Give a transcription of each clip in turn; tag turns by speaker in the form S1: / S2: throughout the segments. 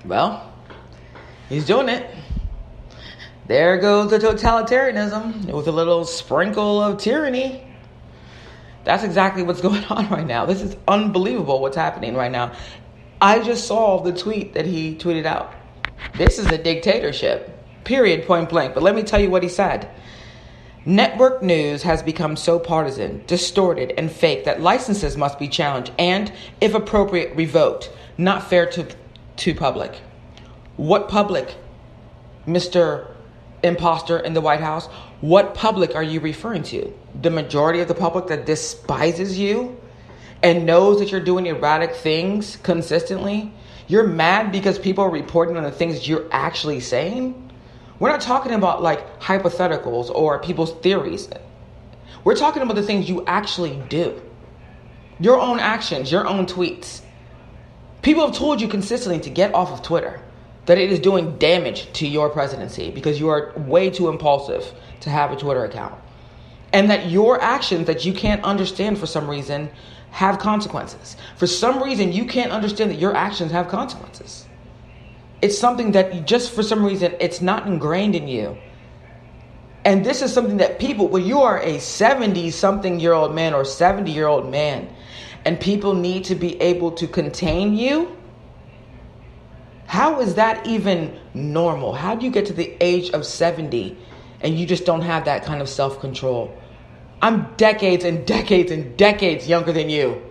S1: Well, he's doing it. There goes the totalitarianism with a little sprinkle of tyranny. That's exactly what's going on right now. This is unbelievable what's happening right now. I just saw the tweet that he tweeted out. This is a dictatorship, period, point blank. But let me tell you what he said. Network news has become so partisan, distorted, and fake that licenses must be challenged and, if appropriate, revoked. Not fair to public. What public, Mr. Imposter in the White House? What public are you referring to? The majority of the public that despises you and knows that you're doing erratic things consistently? You're mad because people are reporting on the things you're actually saying? We're not talking about like hypotheticals or people's theories. We're talking about the things you actually do. Your own actions, your own tweets. People have told you consistently to get off of Twitter, that it is doing damage to your presidency because you are way too impulsive to have a Twitter account. And that your actions that you can't understand for some reason have consequences. For some reason, you can't understand that your actions have consequences. It's something that just for some reason, it's not ingrained in you. And this is something that people, when you are a 70-something-year-old man or 70-year-old man, and people need to be able to contain you, how is that even normal? How do you get to the age of 70 and you just don't have that kind of self-control? I'm decades and decades and decades younger than you.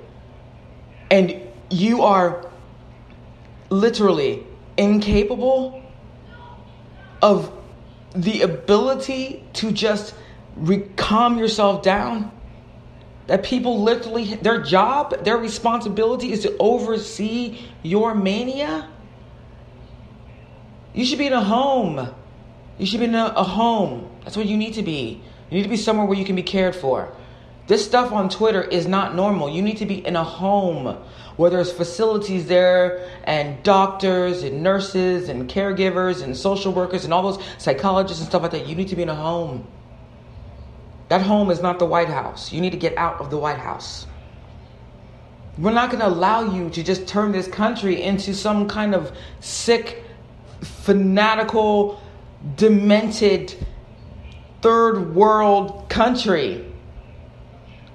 S1: And you are literally incapable of the ability to just calm yourself down. That people literally, their job, their responsibility is to oversee your mania. You should be in a home. You should be in a home. That's what you need to be. You need to be somewhere where you can be cared for. This stuff on Twitter is not normal. You need to be in a home where there's facilities there and doctors and nurses and caregivers and social workers and all those psychologists and stuff like that. You need to be in a home. That home is not the White House. You need to get out of the White House. We're not going to allow you to just turn this country into some kind of sick, fanatical, demented, third world country.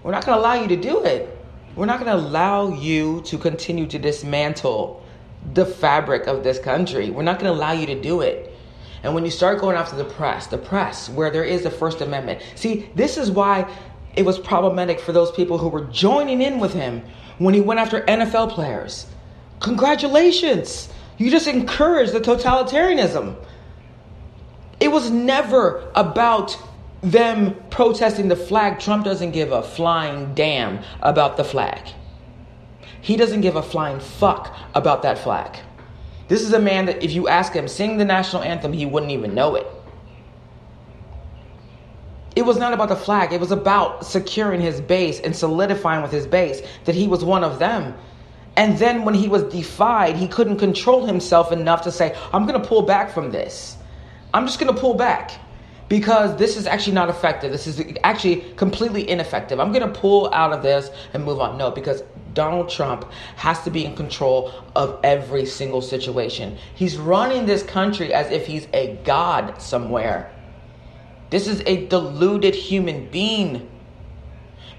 S1: We're not going to allow you to do it. We're not going to allow you to continue to dismantle the fabric of this country. We're not going to allow you to do it. And when you start going after the press, where there is the First Amendment. See, this is why it was problematic for those people who were joining in with him when he went after NFL players. Congratulations. You just encouraged the totalitarianism. It was never about them protesting the flag. Trump doesn't give a flying damn about the flag. He doesn't give a flying fuck about that flag. This is a man that if you ask him, sing the national anthem, he wouldn't even know it. It was not about the flag. It was about securing his base and solidifying with his base that he was one of them. And then when he was defied, he couldn't control himself enough to say, I'm going to pull back from this. I'm just going to pull back because this is actually not effective. This is actually completely ineffective. I'm going to pull out of this and move on. No, because Donald Trump has to be in control of every single situation. He's running this country as if he's a god somewhere. This is a deluded human being.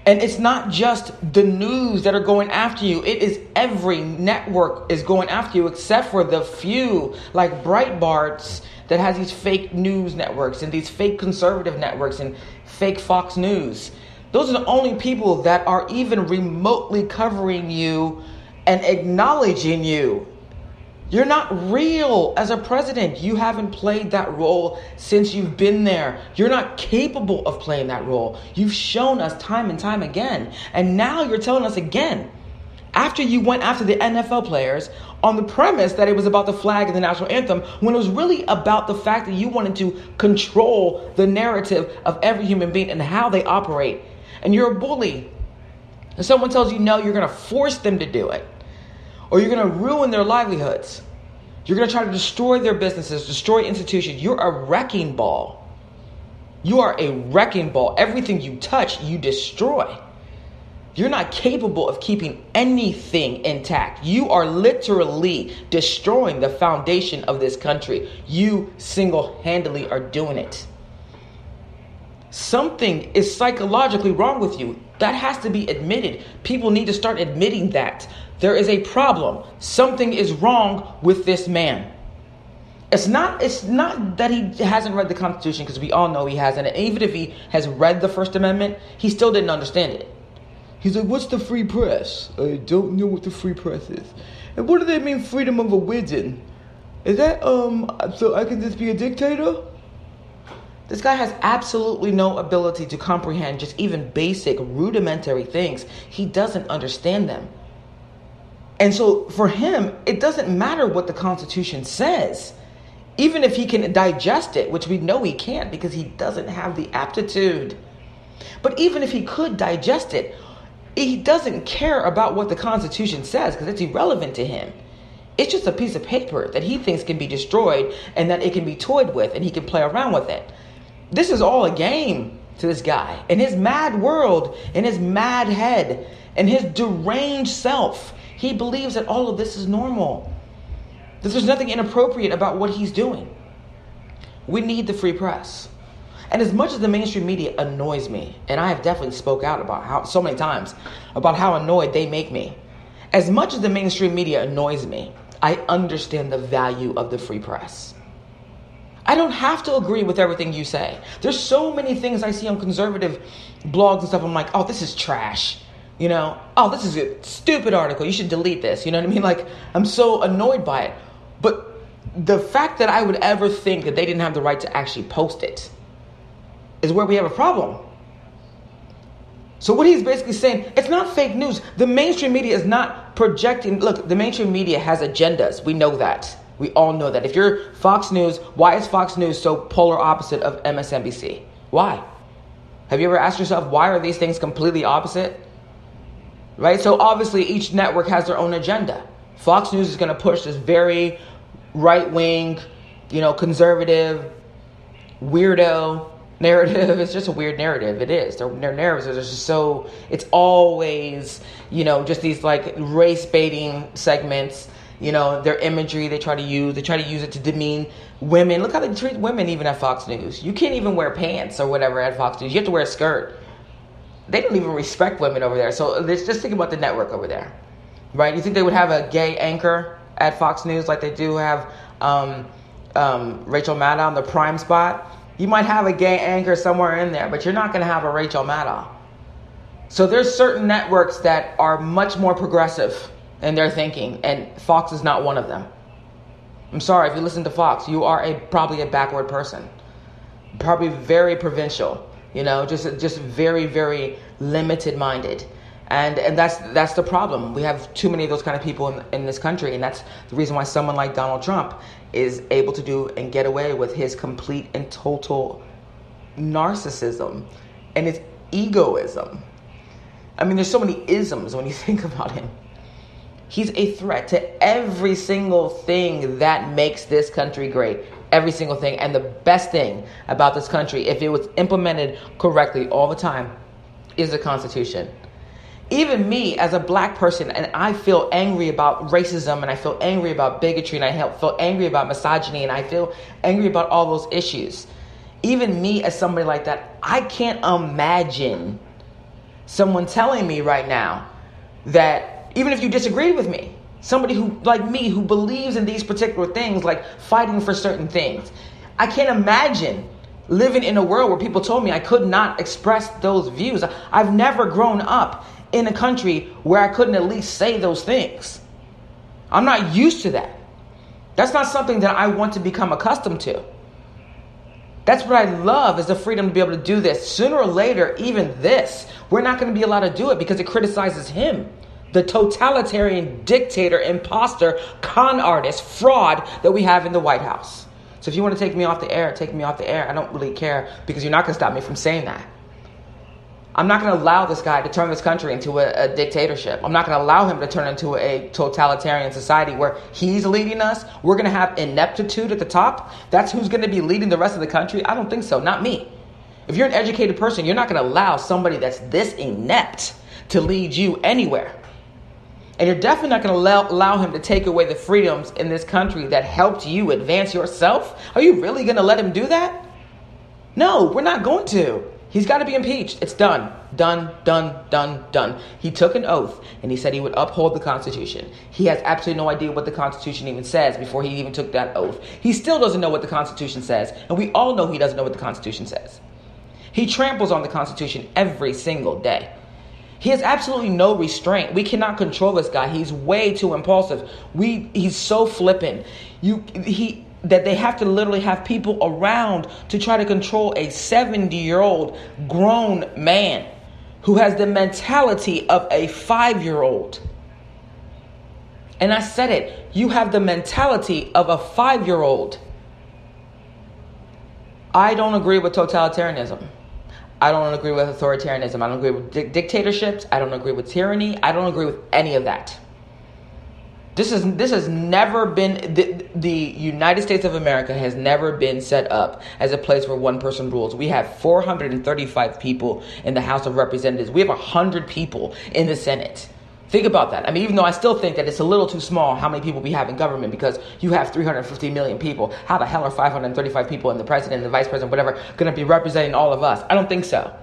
S1: And it's not just the news that are going after you. It is every network is going after you except for the few like Breitbart's that has these fake news networks and these fake conservative networks and fake Fox News. Those are the only people that are even remotely covering you and acknowledging you. You're not real as a president. You haven't played that role since you've been there. You're not capable of playing that role. You've shown us time and time again. And now you're telling us again, after you went after the NFL players on the premise that it was about the flag and the national anthem, when it was really about the fact that you wanted to control the narrative of every human being and how they operate. And you're a bully. And someone tells you no, you're going to force them to do it. Or you're going to ruin their livelihoods. You're going to try to destroy their businesses, destroy institutions. You're a wrecking ball. You are a wrecking ball. Everything you touch, you destroy. You're not capable of keeping anything intact. You are literally destroying the foundation of this country. You single-handedly are doing it. Something is psychologically wrong with you. That has to be admitted. People need to start admitting that. There is a problem. Something is wrong with this man. It's not that he hasn't read the Constitution, because we all know he hasn't. And even if he has read the First Amendment, he still didn't understand it. He's like, what's the free press? I don't know what the free press is. And what do they mean, freedom of religion? Is that, so I can just be a dictator? This guy has absolutely no ability to comprehend just even basic, rudimentary things. He doesn't understand them. And so for him, it doesn't matter what the Constitution says. Even if he can digest it, which we know he can't because he doesn't have the aptitude. But even if he could digest it, he doesn't care about what the Constitution says because it's irrelevant to him. It's just a piece of paper that he thinks can be destroyed and that it can be toyed with and he can play around with it. This is all a game to this guy. In his mad world, in his mad head, in his deranged self, he believes that all of this is normal. That there's nothing inappropriate about what he's doing. We need the free press. And as much as the mainstream media annoys me, and I have definitely spoke out about how so many times about how annoyed they make me. As much as the mainstream media annoys me, I understand the value of the free press. I don't have to agree with everything you say. There's so many things I see on conservative blogs and stuff. I'm like, oh, this is trash. You know, oh, this is a stupid article. You should delete this. You know what I mean? Like, I'm so annoyed by it. But the fact that I would ever think that they didn't have the right to actually post it is where we have a problem. So what he's basically saying, it's not fake news. The mainstream media is not projecting. Look, the mainstream media has agendas. We know that. We all know that. If you're Fox News, why is Fox News so polar opposite of MSNBC? Why? Have you ever asked yourself, why are these things completely opposite? Right? So obviously each network has their own agenda. Fox News is going to push this very right-wing, conservative, weirdo narrative. It's just a weird narrative. It is. Their narratives are just so, it's always, just these like race baiting segments. Their imagery they try to use it to demean women. Look how they treat women even at Fox News. You can't even wear pants or whatever at Fox News. You have to wear a skirt. They don't even respect women over there. So let's just think about the network over there, right? You think they would have a gay anchor at Fox News like they do have Rachel Maddow on the prime spot? You might have a gay anchor somewhere in there, but you're not going to have a Rachel Maddow. So there's certain networks that are much more progressive in their thinking, and Fox is not one of them. I'm sorry, if you listen to Fox, you are probably a backward person. Probably very provincial, just very, very limited minded. And that's the problem. We have too many of those kind of people in this country, and that's the reason why someone like Donald Trump is able to do and get away with his complete and total narcissism and his egoism. I mean, there's so many isms when you think about him. He's a threat to every single thing that makes this country great. Every single thing. And the best thing about this country, if it was implemented correctly all the time, is the Constitution. Even me as a black person, and I feel angry about racism, and I feel angry about bigotry, and I feel angry about misogyny, and I feel angry about all those issues. Even me as somebody like that, I can't imagine someone telling me right now that even if you disagreed with me, somebody who, like me, who believes in these particular things, like fighting for certain things, I can't imagine living in a world where people told me I could not express those views. I've never grown up in a country where I couldn't at least say those things. I'm not used to that. That's not something that I want to become accustomed to. That's what I love, is the freedom to be able to do this. Sooner or later, even this, we're not going to be allowed to do it because it criticizes him. The totalitarian dictator, imposter, con artist, fraud that we have in the White House. So if you want to take me off the air, take me off the air. I don't really care, because you're not going to stop me from saying that. I'm not going to allow this guy to turn this country into a dictatorship. I'm not going to allow him to turn into a totalitarian society where he's leading us. We're going to have ineptitude at the top. That's who's going to be leading the rest of the country? I don't think so. Not me. If you're an educated person, you're not going to allow somebody that's this inept to lead you anywhere. And you're definitely not going to allow him to take away the freedoms in this country that helped you advance yourself. Are you really going to let him do that? No, we're not going to. He's got to be impeached. It's done. Done, done, done, done. He took an oath and he said he would uphold the Constitution. He has absolutely no idea what the Constitution even says before he even took that oath. He still doesn't know what the Constitution says. And we all know he doesn't know what the Constitution says. He tramples on the Constitution every single day. He has absolutely no restraint. We cannot control this guy. He's way too impulsive. He's so flippant. That they have to literally have people around to try to control a 70-year-old grown man who has the mentality of a 5-year-old. And I said it. You have the mentality of a 5-year-old. I don't agree with totalitarianism. I don't agree with authoritarianism. I don't agree with dictatorships. I don't agree with tyranny. I don't agree with any of that. This has never been, the United States of America has never been set up as a place where one person rules. We have 435 people in the House of Representatives. We have 100 people in the Senate. Think about that. I mean, even though I still think that it's a little too small how many people we have in government, because you have 350 million people. How the hell are 535 people and the president and the vice president, whatever, going to be representing all of us? I don't think so.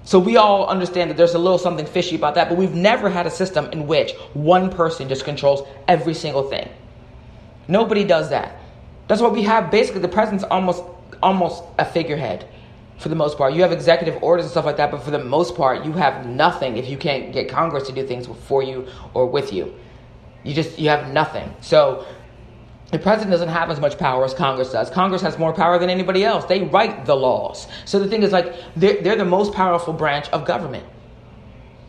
S1: So we all understand that there's a little something fishy about that, but we've never had a system in which one person just controls every single thing. Nobody does that. That's why we have basically the president's almost a figurehead for the most part. You have executive orders and stuff like that, but for the most part, you have nothing if you can't get Congress to do things for you or with you. You have nothing. So the president doesn't have as much power as Congress does. Congress has more power than anybody else. They write the laws. So the thing is, like, they're the most powerful branch of government.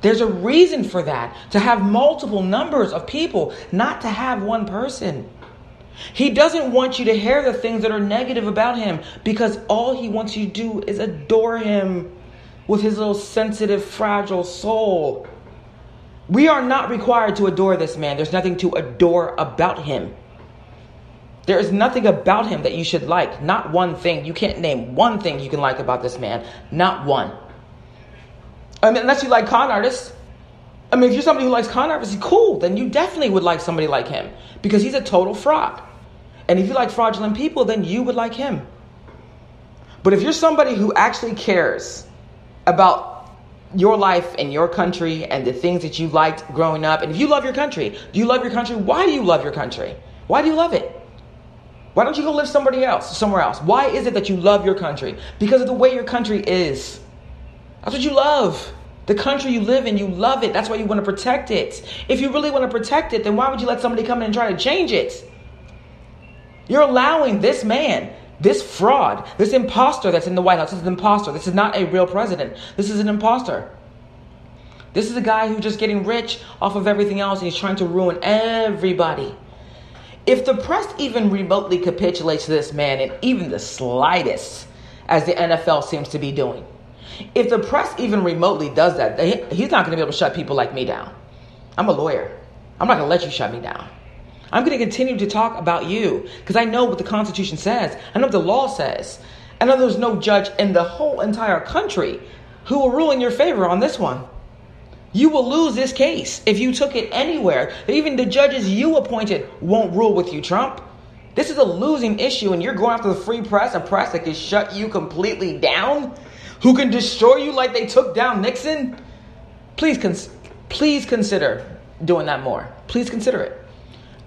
S1: There's a reason for that, to have multiple numbers of people, not to have one person. He doesn't want you to hear the things that are negative about him, because all he wants you to do is adore him with his little sensitive, fragile soul. We are not required to adore this man. There's nothing to adore about him. There is nothing about him that you should like. Not one thing. You can't name one thing you can like about this man. Not one. I mean, unless you like con artists. I mean, if you're somebody who likes con artists, cool. Then you definitely would like somebody like him, because he's a total fraud. And if you like fraudulent people, then you would like him. But if you're somebody who actually cares about your life and your country and the things that you liked growing up, and if you love your country, do you love your country? Why do you love your country? Why do you love it? Why don't you go live somewhere else? Why is it that you love your country? Because of the way your country is. That's what you love. The country you live in, you love it. That's why you want to protect it. If you really want to protect it, then why would you let somebody come in and try to change it? You're allowing this man, this fraud, this imposter that's in the White House. This is an imposter. This is not a real president. This is an imposter. This is a guy who's just getting rich off of everything else, and he's trying to ruin everybody. If the press even remotely capitulates to this man in even the slightest, as the NFL seems to be doing, if the press even remotely does that, he's not going to be able to shut people like me down. I'm a lawyer. I'm not going to let you shut me down. I'm going to continue to talk about you because I know what the Constitution says. I know what the law says. I know there's no judge in the whole entire country who will rule in your favor on this one. You will lose this case if you took it anywhere. Even the judges you appointed won't rule with you, Trump. This is a losing issue, and you're going after the free press, a press that can shut you completely down, who can destroy you like they took down Nixon. Please consider doing that more. Please consider it.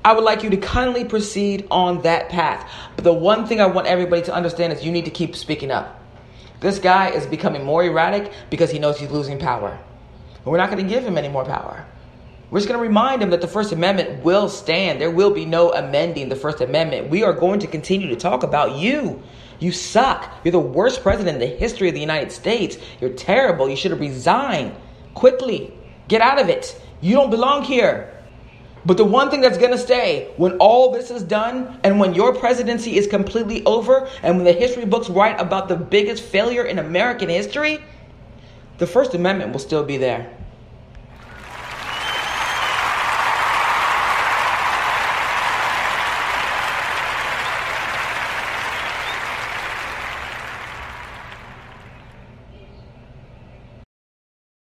S1: I would like you to kindly proceed on that path. But the one thing I want everybody to understand is you need to keep speaking up. This guy is becoming more erratic because he knows he's losing power. But we're not going to give him any more power. We're just going to remind him that the First Amendment will stand. There will be no amending the First Amendment. We are going to continue to talk about you. You suck. You're the worst president in the history of the United States. You're terrible. You should have resigned quickly. Get out of it. You don't belong here. But the one thing that's going to stay when all this is done and when your presidency is completely over and when the history books write about the biggest failure in American history, the First Amendment will still be there.